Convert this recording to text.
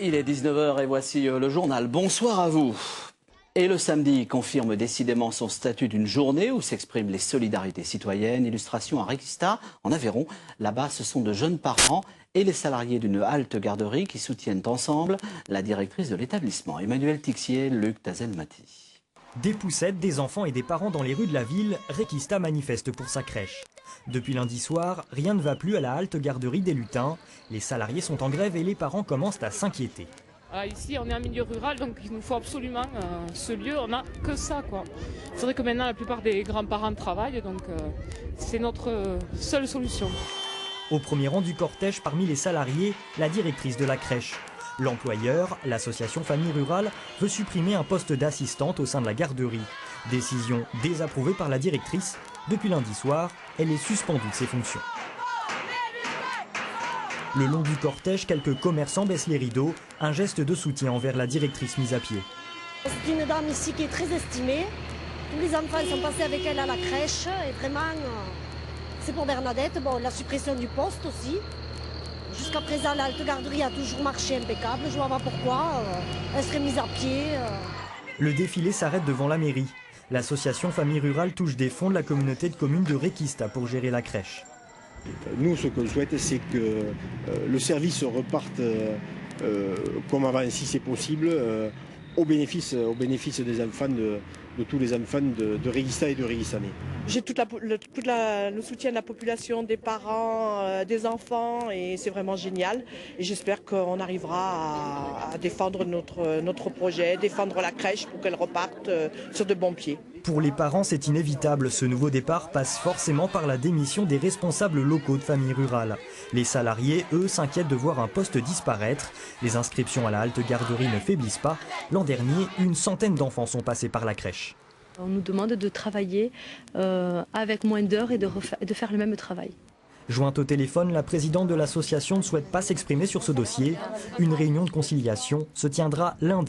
Il est 19 h et voici le journal. Bonsoir à vous. Et le samedi confirme décidément son statut d'une journée où s'expriment les solidarités citoyennes. Illustration à Requista, en Aveyron. Là-bas, ce sont de jeunes parents et les salariés d'une halte garderie qui soutiennent ensemble la directrice de l'établissement. Emmanuel Tixier, Luc Tazelmati. Des poussettes, des enfants et des parents dans les rues de la ville, Requista manifeste pour sa crèche. Depuis lundi soir, rien ne va plus à la halte garderie des Lutins. Les salariés sont en grève et les parents commencent à s'inquiéter. Ici, on est en milieu rural, donc il nous faut absolument ce lieu. On n'a que ça, quoi. C'est vrai que maintenant, la plupart des grands-parents travaillent, donc c'est notre seule solution. Au premier rang du cortège parmi les salariés, la directrice de la crèche. L'employeur, l'association Famille Rurale, veut supprimer un poste d'assistante au sein de la garderie. Décision désapprouvée par la directrice. Depuis lundi soir, elle est suspendue de ses fonctions. Le long du cortège, quelques commerçants baissent les rideaux, un geste de soutien envers la directrice mise à pied. C'est une dame ici qui est très estimée. Tous les enfants sont passés avec elle à la crèche et vraiment, c'est pour Bernadette. Bon, la suppression du poste aussi. Jusqu'à présent, la halte garderie a toujours marché impeccable. Je ne vois pas pourquoi. Elle serait mise à pied. Le défilé s'arrête devant la mairie. L'association Famille Rurale touche des fonds de la communauté de communes de Requista pour gérer la crèche. Nous, ce qu'on souhaite, c'est que le service reparte comme avant, si c'est possible, au bénéfice des enfants, de tous les enfants de Requista et de Reguistanais. J'ai le soutien de la population, des parents, des enfants, et c'est vraiment génial. Et j'espère qu'on arrivera à défendre notre projet, défendre la crèche pour qu'elle reparte sur de bons pieds. Pour les parents, c'est inévitable. Ce nouveau départ passe forcément par la démission des responsables locaux de Famille Rurale. Les salariés, eux, s'inquiètent de voir un poste disparaître. Les inscriptions à la halte garderie ne faiblissent pas. L'an dernier, une centaine d'enfants sont passés par la crèche. On nous demande de travailler avec moins d'heures et de faire le même travail. Jointe au téléphone, la présidente de l'association ne souhaite pas s'exprimer sur ce dossier. Une réunion de conciliation se tiendra lundi.